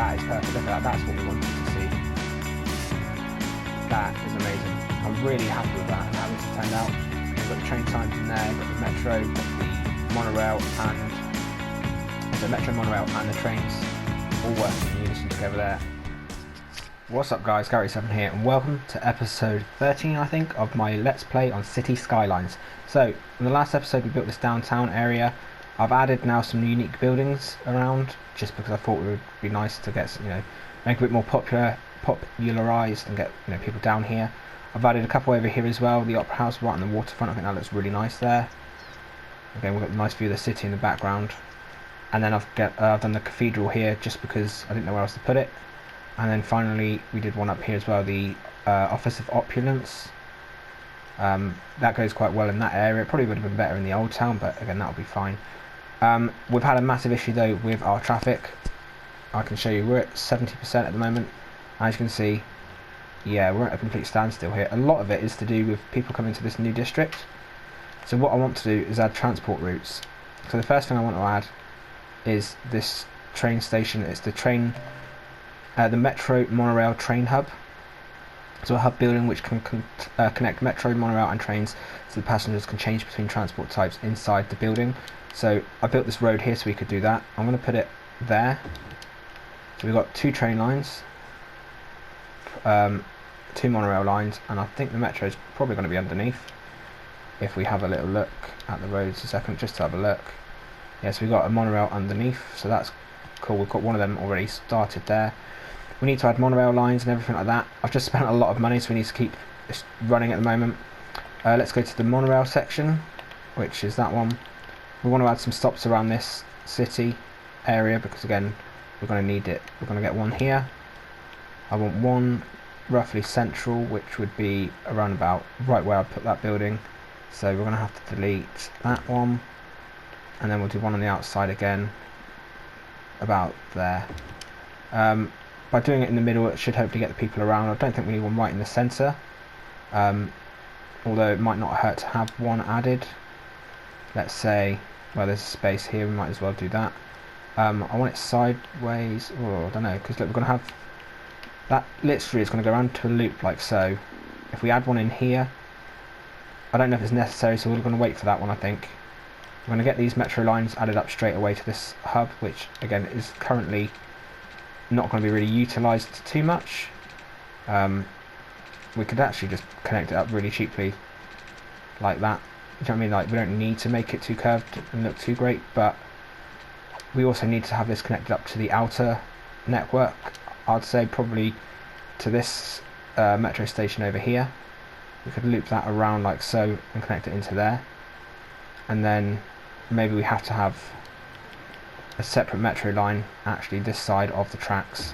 That is perfect. Look at that. That's what we wanted to see. That is amazing. I'm really happy with that and how this has turned out. We've got the train signs in there, we've got the metro, we've got the monorail, and the metro, monorail, and the trains all working in unison together there. What's up guys, Gary7 here, and welcome to episode 13 I think of my Let's Play on City Skylines. So, in the last episode we built this downtown area. I've added now some unique buildings around, just because I thought it would be nice to get, make a bit more popularised and get, people down here. I've added a couple over here as well, the Opera House right on the waterfront. I think that looks really nice there. Again, we've got a nice view of the city in the background. And then I've done the cathedral here just because I didn't know where else to put it. And then finally we did one up here as well, the Office of Opulence. That goes quite well in that area. It probably would have been better in the old town, but again, that'll be fine. We've had a massive issue though with our traffic. I can show you, we're at 70% at the moment. As you can see, yeah, we're at a complete standstill here. A lot of it is to do with people coming to this new district. So what I want to do is add transport routes. So the first thing I want to add is this train station. It's the the METRO-MONORAIL-TRAIN HUB. So a hub building which can connect metro, monorail and trains, so the passengers can change between transport types inside the building. So I built this road here so we could do that. I'm going to put it there. So we've got 2 train lines, 2 monorail lines, and I think the metro is probably going to be underneath. If we have a little look at the roads a second, just to have a look. Yeah, so we've got a monorail underneath, so that's cool. We've got one of them already started there. We need to add monorail lines and everything like that. I've just spent a lot of money, so we need to keep this running at the moment. Let's go to the monorail section, which is that one. We want to add some stops around this city area because again, we're going to need it. We're going to get one here. I want one roughly central, which would be around about right where I put that building. So we're going to have to delete that one, and then we'll do one on the outside again, about there. By doing it in the middle, it should hopefully get the people around. I don't think we need one right in the centre, although it might not hurt to have one added. Let's say, well, there's a space here, we might as well do that. I want it sideways, oh, I don't know, because look, we're going to have that literally is going to go around to a loop like so. If we add one in here, I don't know if it's necessary, so we're going to wait for that one. I think we're going to get these metro lines added up straight away to this hub, which again is currently not going to be really utilised too much. We could actually just connect it up really cheaply like that. You know what I mean? Like, we don't need to make it too curved and look too great, but we also need to have this connected up to the outer network. I'd say probably to this metro station over here. We could loop that around like so and connect it into there. And then maybe we have to have a separate metro line actually this side of the tracks,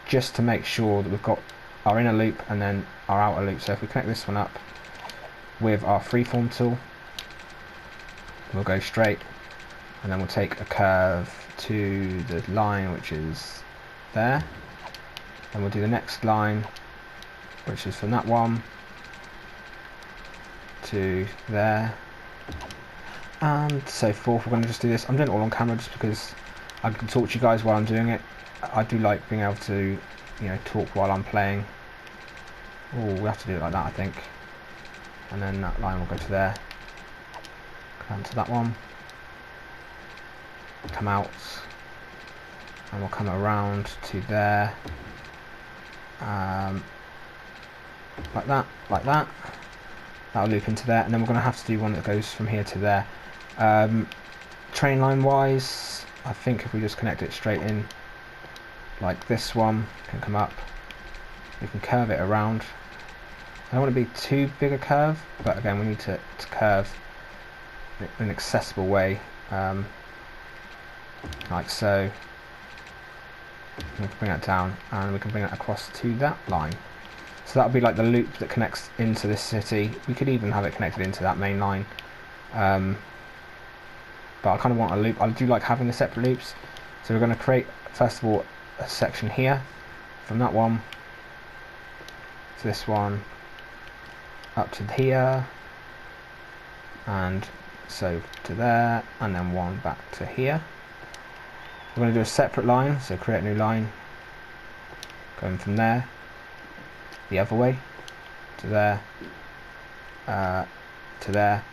just to make sure that we've got our inner loop and then our outer loop. So if we connect this one up with our freeform tool, we'll go straight, and then we'll take a curve to the line which is there, and we'll do the next line which is from that one to there, and so forth. We're going to just do this. I'm doing it all on camera just because I can talk to you guys while I'm doing it. I do like being able to, talk while I'm playing. Oh, we have to do it like that, I think. And then that line will go to there. Come to that one. Come out. And we'll come around to there. Like that, like that. That'll loop into there, and then we're going to have to do one that goes from here to there. Train line wise, I think if we just connect it straight in like this one can come up, we can curve it around. I don't want it to be too big a curve, but again we need to curve in an accessible way, like so. We can bring that down and we can bring that across to that line. So that'll be like the loop that connects into this city. We could even have it connected into that main line. But I kind of want a loop. I do like having the separate loops. So we're going to create, first of all, a section here. From that one to this one, up to here. And so to there, and then one back to here. We're going to do a separate line, so create a new line. going from there the other way to there, to there,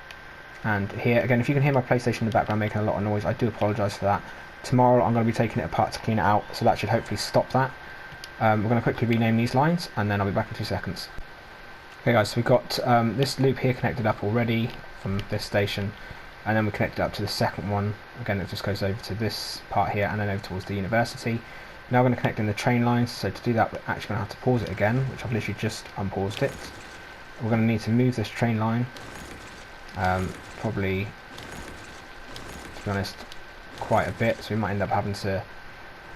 and here. Again, if you can hear my PlayStation in the background making a lot of noise, I do apologise for that. Tomorrow I'm going to be taking it apart to clean it out, so that should hopefully stop that. We're going to quickly rename these lines, and then I'll be back in 2 seconds. Okay guys, so we've got this loop here connected up already from this station, and then we connected up to the second one. Again, it just goes over to this part here and then over towards the university. Now we're going to connect in the train lines, so to do that we're actually going to have to pause it again, which I've literally just unpaused it. We're going to need to move this train line, probably, to be honest, quite a bit, so we might end up having to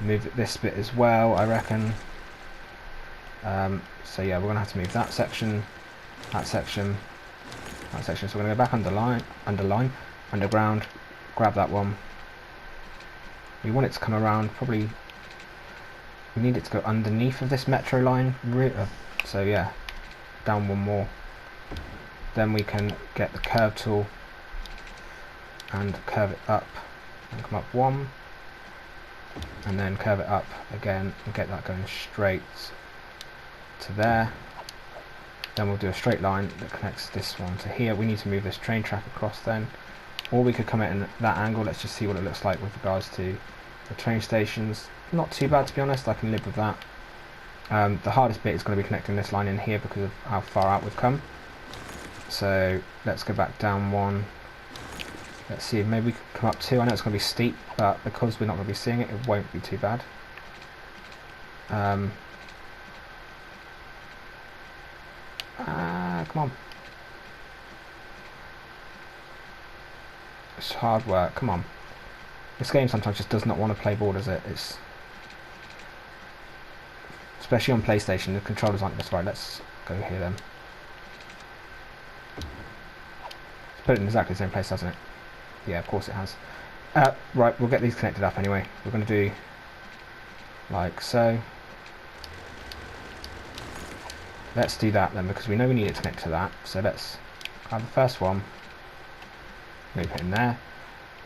move this bit as well, I reckon. So yeah, we're going to have to move that section, that section, that section. So we're going to go back underground, grab that one. We want it to come around, probably, we need it to go underneath of this metro line, so yeah, down one more. Then we can get the curve tool and curve it up, and come up one, and then curve it up again and get that going straight to there. Then we'll do a straight line that connects this one to here. We need to move this train track across then, or we could come in that angle. Let's just see what it looks like with regards to the train stations. Not too bad, to be honest, I can live with that. The hardest bit is going to be connecting this line in here because of how far out we've come. So let's go back down one. Let's see if maybe we can come up two. I know it's going to be steep, but because we're not going to be seeing it, it won't be too bad. Come on. It's hard work, come on. This game sometimes just does not want to play ball, does it? It's, especially on PlayStation, the controllers aren't this. Right, let's go here then. It's put it in exactly the same place, hasn't it? Yeah, of course it has. Right, we'll get these connected up anyway. We're going to do like so. Let's do that then, because we know we need it to connect to that. So let's have the first one, loop it in there.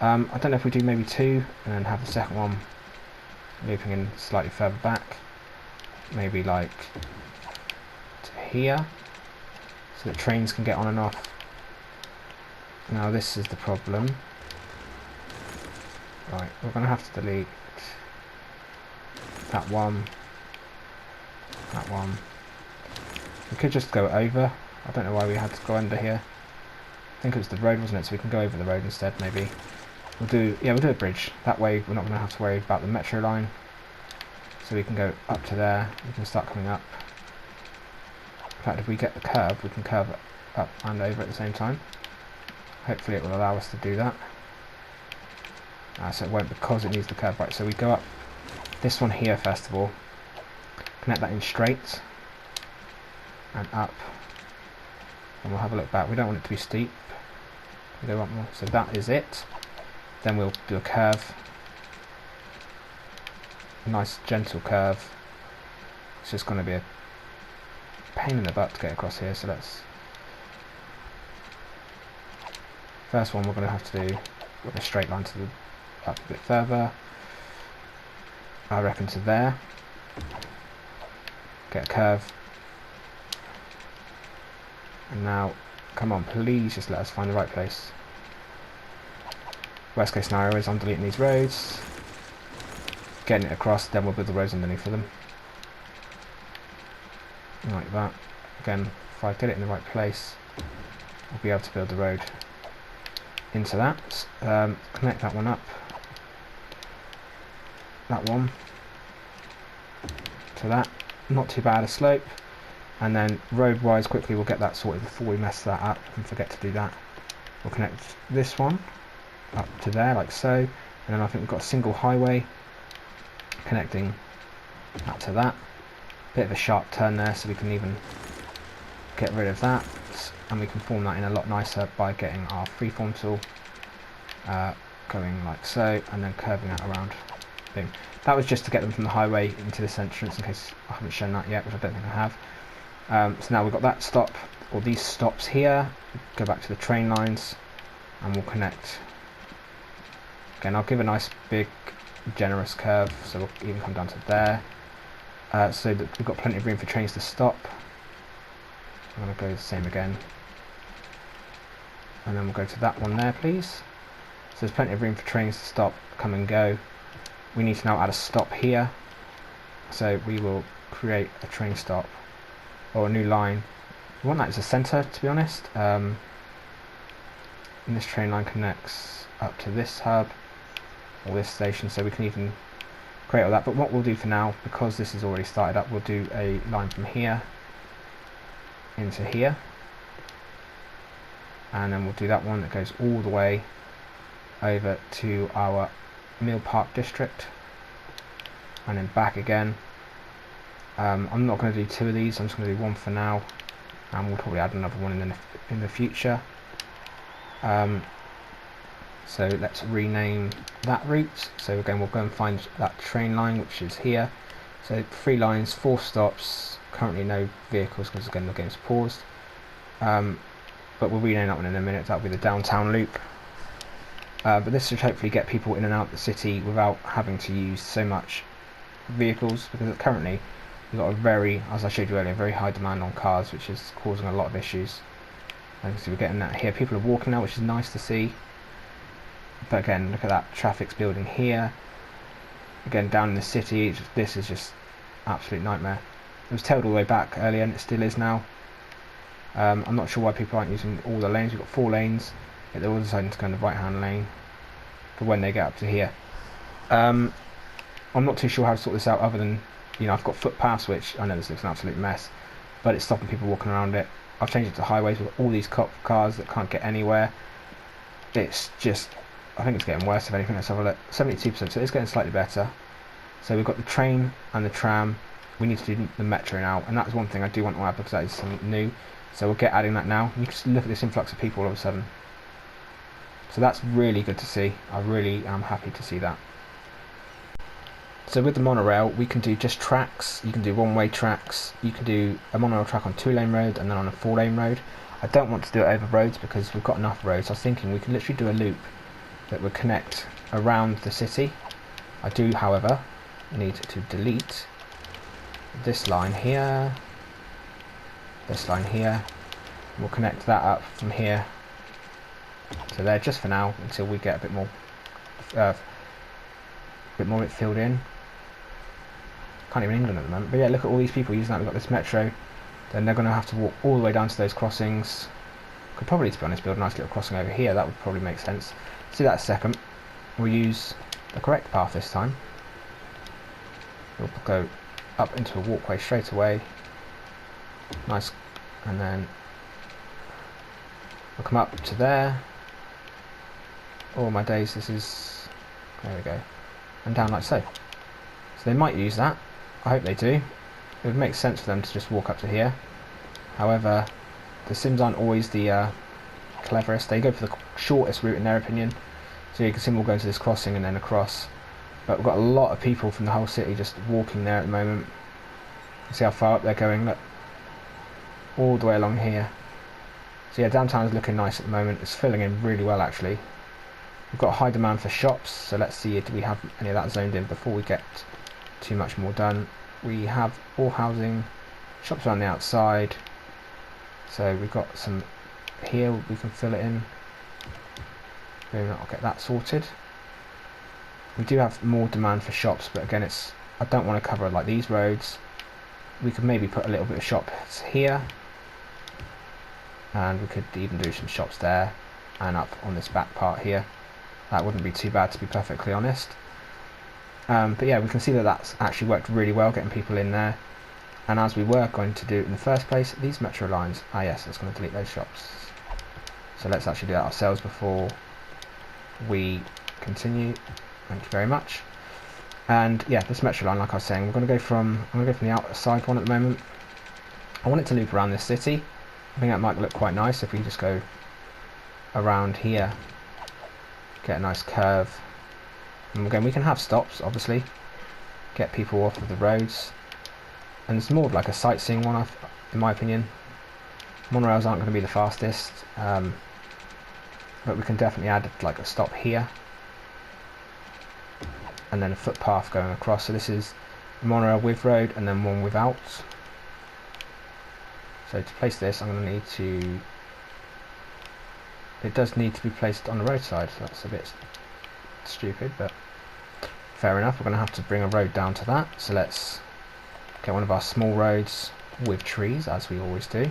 I don't know if we do maybe two, and then have the second one looping in slightly further back. Maybe like to here, so that trains can get on and off. Now this is the problem. Right, we're going to have to delete that one, that one. We could just go over. I don't know why we had to go under here. I think it was the road, wasn't it? So we can go over the road instead, maybe. We'll do a bridge. That way we're not going to have to worry about the metro line. So we can go up to there. We can start coming up. In fact, if we get the curve, we can curve it up and over at the same time. Hopefully it will allow us to do that. So it won't, because it needs the curve. Right, so we go up this one here first of all. Connect that in straight. And up, and we'll have a look back. We don't want it to be steep, we don't want more, so that is it. Then we'll do a curve, a nice gentle curve. It's just going to be a pain in the butt to get across here, so let's, first one we're going to have to do with a straight line to the up a bit further, I reckon to there, get a curve. And now, come on, please just let us find the right place. Worst case scenario is I'm deleting these roads, getting it across, then we'll build the roads underneath of them. Like that. Again, if I get it in the right place, I'll be able to build the road into that. Connect that one up. That one. To that. Not too bad a slope. And then road wise, quickly we'll get that sorted before we mess that up and forget to do that. We'll connect this one up to there like so, and then I think we've got a single highway connecting that to that. Bit of a sharp turn there, so we can even get rid of that, and we can form that in a lot nicer by getting our freeform tool going like so, and then curving that around. Boom. That was just to get them from the highway into this entrance, in case I haven't shown that yet, which I don't think I have. So now we've got that stop, or these stops here, go back to the train lines, and we'll connect. Again, I'll give a nice big generous curve, so we'll even come down to there, so that we've got plenty of room for trains to stop. I'm going to go the same again, and then we'll go to that one there, please. So there's plenty of room for trains to stop, come and go. We need to now add a stop here, so we will create a train stop or a new line. We want that as a centre, to be honest. And this train line connects up to this hub or this station, so we can even create all that. But what we'll do for now, because this is already started up, we'll do a line from here into here, and then we'll do that one that goes all the way over to our Mill Park district and then back again. I'm not going to do two of these, I'm just going to do one for now, and we'll probably add another one in the future. So let's rename that route. So again, we'll go and find that train line, which is here. So 3 lines, 4 stops, currently no vehicles because again the game's paused. But we'll rename that one in a minute. That'll be the downtown loop. But this should hopefully get people in and out of the city without having to use so much vehicles, because currently we've got a very, as I showed you earlier, very high demand on cars, which is causing a lot of issues. And you can see we're getting that here. People are walking now, which is nice to see. But again, look at that, traffic's building here. Again, down in the city, this is just absolute nightmare. It was tailed all the way back earlier, and it still is now. I'm not sure why people aren't using all the lanes. We've got 4 lanes, yet they're all deciding to go in the right-hand lane for when they get up to here. I'm not too sure how to sort this out, other than, you know, I've got footpaths, which I know this looks an absolute mess, but it's stopping people walking around it. I've changed it to highways. We've got all these cop cars that can't get anywhere. It's just, I think it's getting worse if anything. Let's have a look. 72%, so it's getting slightly better. So we've got the train and the tram. We need to do the metro now, and that's one thing I do want to add because that is something new. So we'll get adding that now. You can just look at this influx of people all of a sudden. So that's really good to see. I really am happy to see that. So with the monorail, we can do just tracks. You can do one-way tracks. You can do a monorail track on 2-lane road and then on a 4-lane road. I don't want to do it over roads because we've got enough roads. I was thinking we can literally do a loop that would connect around the city. I do, however, need to delete this line here, this line here. We'll connect that up from here to there just for now until we get a bit more of it filled in. Can't even England at the moment, but yeah, look at all these people using that. We've got this metro, then they're going to have to walk all the way down to those crossings. Could probably, to be honest, build a nice little crossing over here. That would probably make sense. See that a second. We'll use the correct path this time. We'll go up into a walkway straight away. Nice, and then we'll come up to there. Oh my days, this is, there we go, and down like so. So they might use that. I hope they do. It would make sense for them to just walk up to here. However, the Sims aren't always the cleverest. They go for the shortest route in their opinion. So you can see we'll go to this crossing and then across. But we've got a lot of people from the whole city just walking there at the moment. You see how far up they're going, look. All the way along here. So yeah, downtown is looking nice at the moment. It's filling in really well actually. We've got a high demand for shops, so let's see, do we have any of that zoned in before we get too much more done. We have all housing, shops around the outside. So we've got some here, we can fill it in. Boom, I'll get that sorted. We do have more demand for shops, but again, I don't want to cover like these roads. We could maybe put a little bit of shops here, and we could even do some shops there and up on this back part here. That wouldn't be too bad, to be perfectly honest. But yeah, we can see that that's actually worked really well, getting people in there. And as we were going to do in the first place, these metro lines, yes, that's going to delete those shops. So let's actually do that ourselves before we continue. Thank you very much. And yeah, this metro line, like I was saying, I'm going to go from the outside one at the moment. I want it to loop around this city. I think that might look quite nice if we just go around here, get a nice curve. And again, we can have stops, obviously, get people off of the roads. And it's more of like a sightseeing one, in my opinion. Monorails aren't going to be the fastest, but we can definitely add like a stop here, and then a footpath going across. So this is monorail with road and then one without. So to place this, I'm going to need to, it does need to be placed on the roadside, so that's a bit stupid, but fair enough. We're going to have to bring a road down to that, so let's get one of our small roads with trees, as we always do.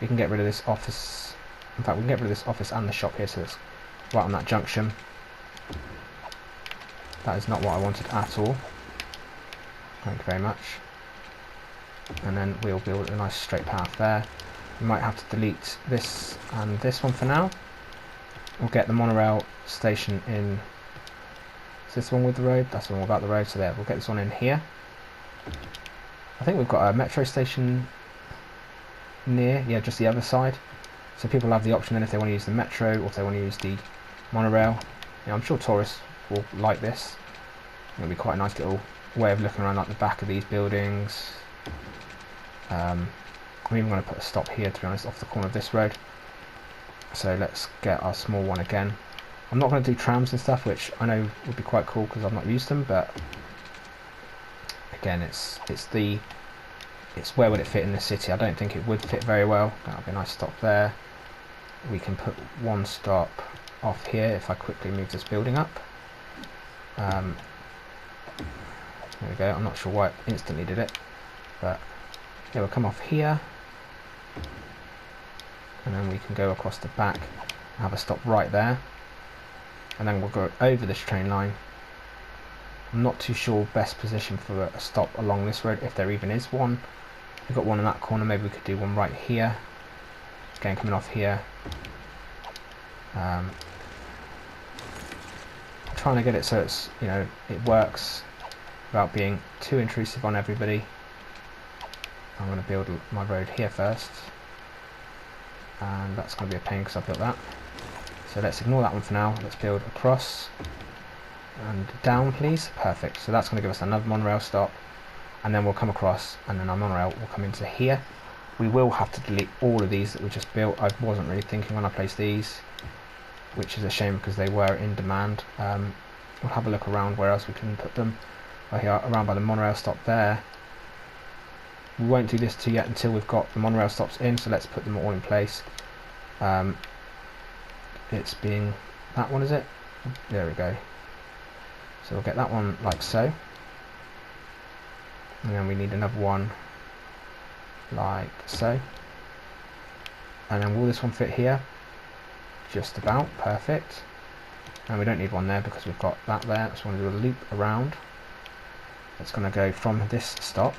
We can get rid of this office, in fact we can get rid of this office and the shop here, so it's right on that junction. That is not what I wanted at all. Thank you very much. And then we'll build a nice straight path there. We might have to delete this and this one for now. We'll get the monorail station in. Is this one with the road? That's the one without the road, so there, we'll get this one in here. I think we've got a metro station near, yeah, just the other side. So people have the option then if they want to use the metro or if they want to use the monorail. Yeah, I'm sure tourists will like this. It'll be quite a nice little way of looking around like the back of these buildings. I'm even going to put a stop here, to be honest, off the corner of this road. So let's get our small one again. I'm not going to do trams and stuff, which I know would be quite cool because I've not used them, but again, it's where would it fit in the city? I don't think it would fit very well. That'll be a nice stop there. We can put one stop off here if I quickly move this building up. There we go. I'm not sure why it instantly did it, but yeah, we'll come off here, and then we can go across the back and have a stop right there, and then we'll go over this train line. I'm not too sure best position for a stop along this road, if there even is one. We've got one in that corner, maybe we could do one right here. Again, coming off here. Trying to get it so it's, you know, it works without being too intrusive on everybody. I'm going to build my road here first, and that's going to be a pain because I built that. So let's ignore that one for now. Let's build across and down, please. Perfect. So that's going to give us another monorail stop, and then we'll come across, and then our monorail will come into here. We will have to delete all of these that we just built. I wasn't really thinking when I placed these, which is a shame because they were in demand. We'll have a look around where else we can put them. Right here, around by the monorail stop there. We won't do this yet until we've got the monorail stops in, so let's put them all in place. It's being that one, is it? There we go. So we'll get that one like so, and then we need another one like so, and then will this one fit here? Just about. Perfect. And we don't need one there because we've got that there. So we're going to do a loop around. It's going to go from this stop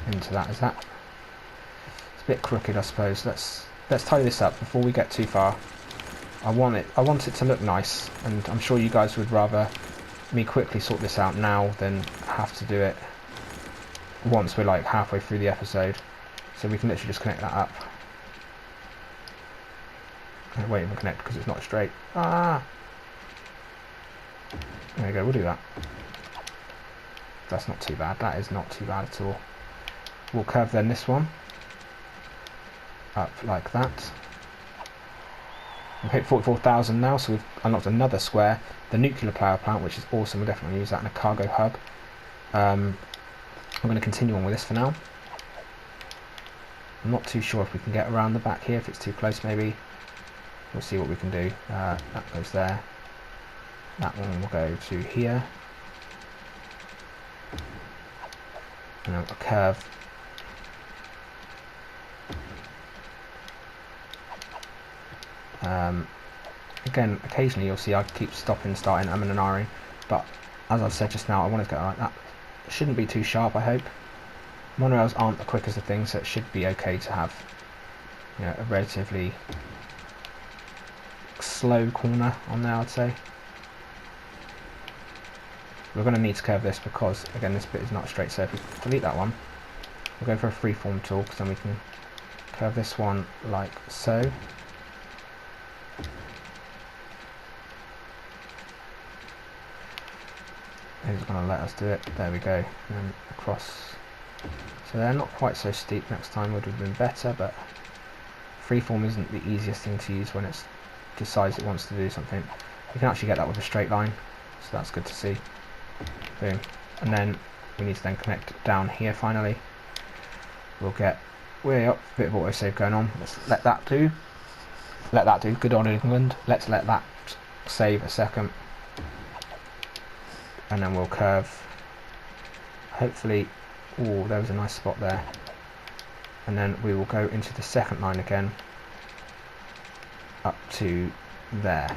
into that. Is that? It's a bit crooked, I suppose. Let's tidy this up before we get too far. I want it to look nice, and I'm sure you guys would rather me quickly sort this out now than have to do it once we're like halfway through the episode. So we can literally just connect that up. It won't even connect because it's not straight. Ah! There we go, we'll do that. That's not too bad. That is not too bad at all. We'll curve then this one up like that. We've hit 44,000 now, so we've unlocked another square. The nuclear power plant, which is awesome. We'll definitely use that in a cargo hub. I'm going to continue on with this for now. I'm not too sure if we can get around the back here. If it's too close, maybe. We'll see what we can do. That goes there. That one will go to here. And then a curve. Again, occasionally you'll see I keep stopping, starting, I'm in an hurry, but as I've said just now, I want to go like that. It shouldn't be too sharp, I hope. Monorails aren't the quickest of things, so it should be okay to have, you know, a relatively slow corner on there, I'd say. We're going to need to curve this because, again, this bit is not straight, so if we delete that one, we'll go for a freeform tool, because then we can curve this one like so. It's going to let us do it. There we go. And then across. So they're not quite so steep. Next time would have been better, but freeform isn't the easiest thing to use when it decides it wants to do something. You can actually get that with a straight line, so that's good to see. Boom. And then we need to then connect down here finally. We'll get way up, a bit of autosave going on. Let's let that do. Let that do. Good on England. Let's let that save a second. And then we'll curve. Hopefully, oh, there was a nice spot there. And then we will go into the second line again, up to there.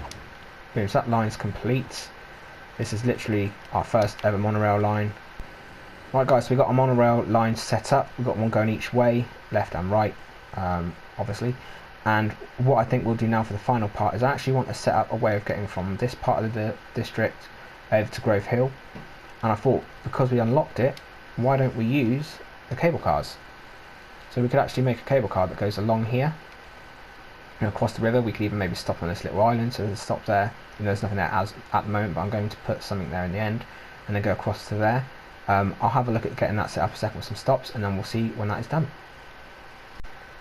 Boom, so that line's complete. This is literally our first ever monorail line. Right guys, so we've got a monorail line set up. We've got one going each way, left and right, obviously. And what I think we'll do now for the final part is I actually want to set up a way of getting from this part of the district over to Grove Hill. And I thought, because we unlocked it, why don't we use the cable cars? So we could actually make a cable car that goes along here and across the river. We could even maybe stop on this little island, so there's a stop there. You know, there's nothing there at the moment, but I'm going to put something there in the end and then go across to there. I'll have a look at getting that set up a second with some stops, and then we'll see when that is done.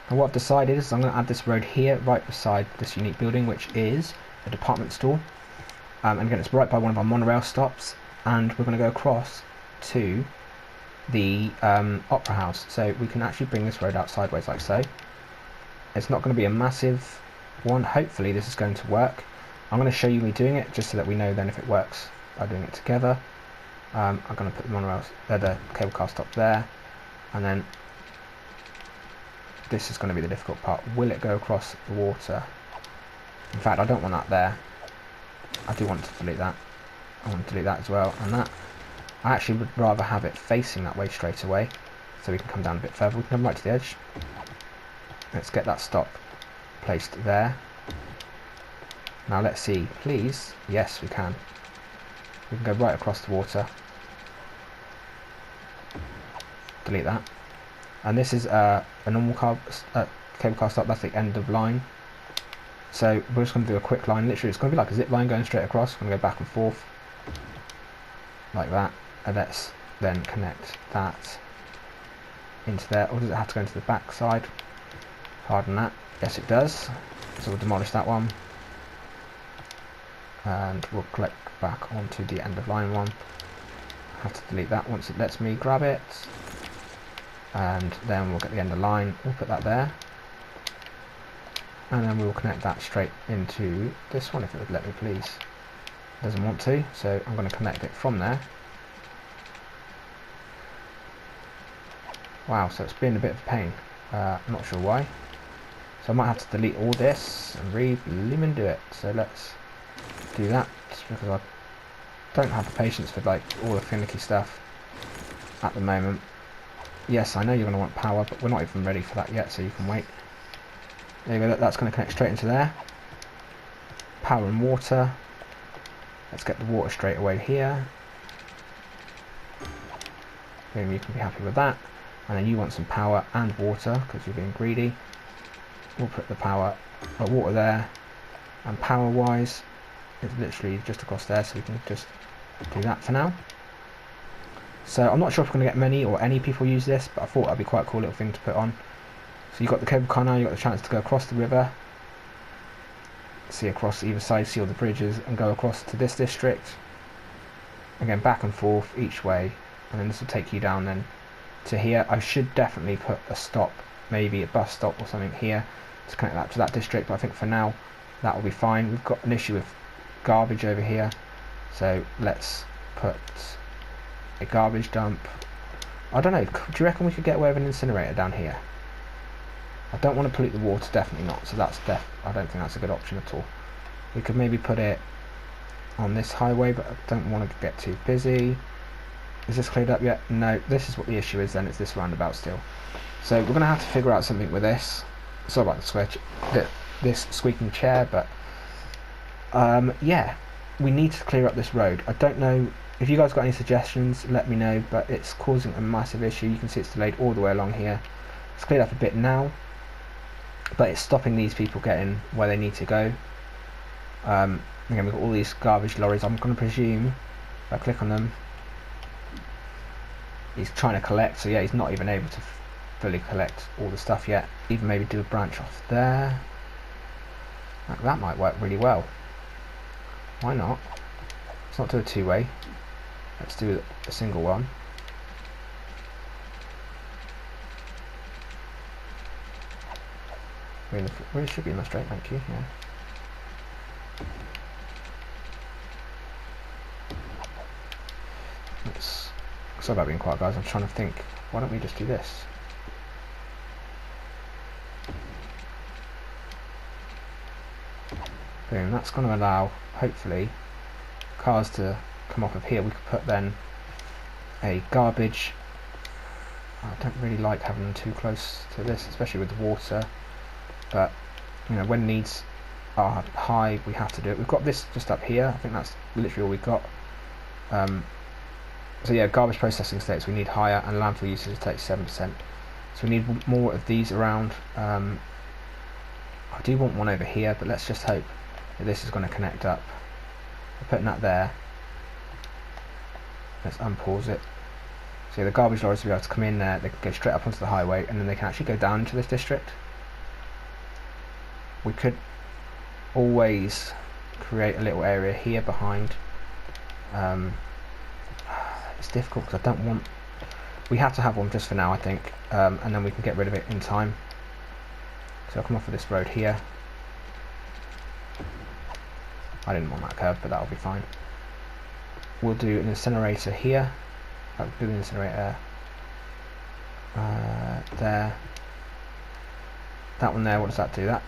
And what I've decided is I'm going to add this road here right beside this unique building, which is a department store. And again, it's right by one of our monorail stops, and we're going to go across to the Opera House. So we can actually bring this road out sideways like so. It's not going to be a massive one. Hopefully this is going to work. I'm going to show you me doing it just so that we know then if it works by doing it together. I'm going to put the monorail, the cable car stop there, and then this is going to be the difficult part. Will it go across the water? In fact, I don't want that there. I do want to delete that. I want to delete that as well, and that. I actually would rather have it facing that way straight away, so we can come down a bit further. We can come right to the edge. Let's get that stop placed there. Now let's see, please. Yes, we can. We can go right across the water. Delete that. And this is a normal cable car stop. That's the end of line. So we're just going to do a quick line. Literally, it's going to be like a zip line going straight across. We're going to go back and forth like that. And let's then connect that into there. Or does it have to go into the back side? Pardon that. Yes, it does. So we'll demolish that one. And we'll click back onto the end of line one. I have to delete that once it lets me grab it. And then we'll get the end of line. We'll put that there. And then we'll connect that straight into this one if it would let me, please. It doesn't want to, so I'm going to connect it from there. Wow, so it's been a bit of a pain. I'm not sure why. So I might have to delete all this and re-lim do it. So let's do that, just because I don't have the patience for like all the finicky stuff at the moment. Yes, I know you're going to want power, but we're not even ready for that yet, so you can wait. There you go, that's going to connect straight into there. Power and water. Let's get the water straight away here. Boom, you can be happy with that. And then you want some power and water, because you're being greedy. We'll put the power, water there. And power wise, it's literally just across there, so we can just do that for now. So I'm not sure if we're going to get many or any people use this, but I thought that'd be quite a cool little thing to put on. So you've got the cable car now, you've got the chance to go across the river, see across either side, see all the bridges, and go across to this district. Again, back and forth each way, and then this will take you down then to here. I should definitely put a stop, maybe a bus stop or something here to connect that to that district, but I think for now that will be fine. We've got an issue with garbage over here, so let's put a garbage dump. I don't know, do you reckon we could get away with an incinerator down here? I don't want to pollute the water, definitely not, so that's I don't think that's a good option at all. We could maybe put it on this highway, but I don't want to get too busy. Is this cleared up yet? No, this is what the issue is then, it's this roundabout still. So we're going to have to figure out something with this. Sorry about this squeaking chair, but yeah, we need to clear up this road. I don't know if you guys got any suggestions, let me know, but it's causing a massive issue. You can see it's delayed all the way along here. It's cleared up a bit now, but it's stopping these people getting where they need to go. Again, we've got all these garbage lorries. I'm going to presume, if I click on them, he's trying to collect, so yeah, he's not even able to fully collect all the stuff yet. Even maybe do a branch off there. That might work really well. Why not? Let's not do a two-way. Let's do a single one. Really should be in the straight, thank you. Yeah. Sorry about being quiet, guys. I'm trying to think. Why don't we just do this? Boom. That's going to allow, hopefully, cars to come off of here. We could put then a garbage. I don't really like having them too close to this, especially with the water. But you know, when needs are high, we have to do it. We've got this just up here. I think that's literally all we've got. So yeah, garbage processing states we need higher, and landfill usage is 37%. So we need more of these around. I do want one over here, but let's just hope that this is going to connect up. We're putting that there. Let's unpause it. So the garbage lorries will be able to come in there, they can go straight up onto the highway, and then they can actually go down into this district. We could always create a little area here behind. It's difficult because I don't want. We have to have one just for now, I think, and then we can get rid of it in time. So I'll come off of this road here. I didn't want that curve, but that'll be fine. We'll do an incinerator here. I'll do an incinerator there. That one there, what does that do? That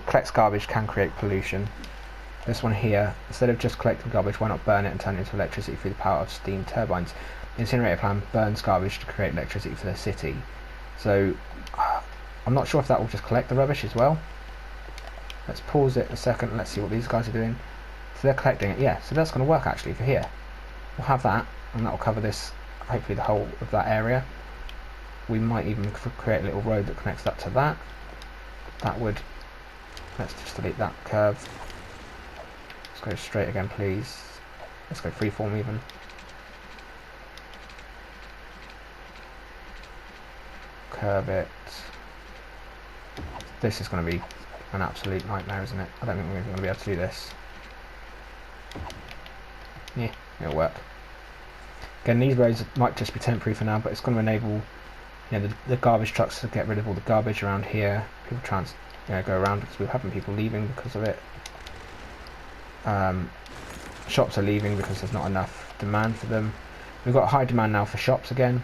collects garbage, can create pollution. This one here, instead of just collecting garbage, why not burn it and turn it into electricity through the power of steam turbines? The incinerator plant burns garbage to create electricity for the city. So I'm not sure if that will just collect the rubbish as well. Let's pause it a second and let's see what these guys are doing. So they're collecting it, yeah, so that's going to work actually for here. We'll have that, and that will cover this, hopefully the whole of that area. We might even create a little road that connects up to that. That would, let's just delete that curve. Let's go straight again, please. Let's go freeform even. Curve it. This is going to be an absolute nightmare, isn't it? I don't think we're going to be able to do this. Yeah, it'll work. Again, these roads might just be temporary for now, but it's going to enable, you know, the garbage trucks to get rid of all the garbage around here. People go around because we're having people leaving because of it. Shops are leaving because there's not enough demand for them. We've got high demand now for shops again,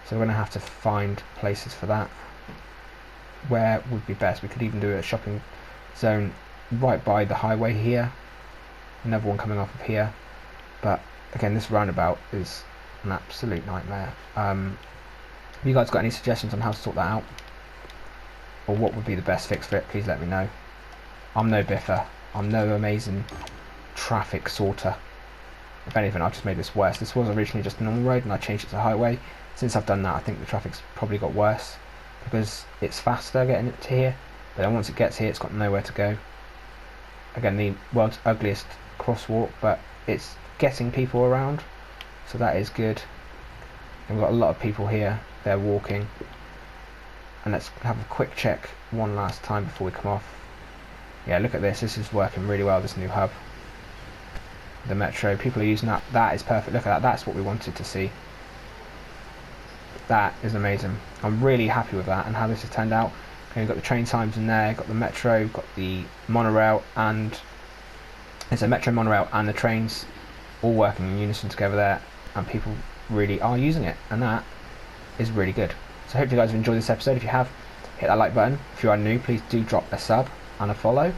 so we're going to have to find places for that. Where would be best? We could even do a shopping zone right by the highway here. Another one coming off of here. But again, this roundabout is an absolute nightmare. Have you guys got any suggestions on how to sort that out? Or what would be the best fix for it? Please let me know. I'm no biffer. I'm no amazing traffic sorter. If anything, I've just made this worse. This was originally just a normal road and I changed it to highway. Since I've done that, I think the traffic's probably got worse because it's faster getting it to here, but then once it gets here, it's got nowhere to go. Again, the world's ugliest crosswalk, but it's getting people around, so that is good. And we've got a lot of people here, they're walking. And let's have a quick check one last time before we come off. Yeah, look at this. This is working really well, this new hub. The metro, people are using that. That is perfect. Look at that. That's what we wanted to see. That is amazing. I'm really happy with that and how this has turned out. Okay, we've got the train times in there, got the metro, got the monorail, and it's a metro, monorail, and the trains all working in unison together there, and people really are using it, and that is really good. So I hope you guys have enjoyed this episode. If you have, hit that like button. If you are new, please do drop a sub and a follow.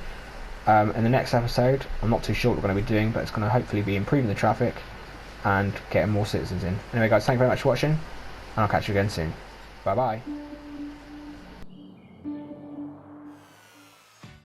In the next episode, I'm not too sure what we're going to be doing, but it's going to hopefully be improving the traffic and getting more citizens in. Anyway guys, thank you very much for watching, and I'll catch you again soon. Bye bye.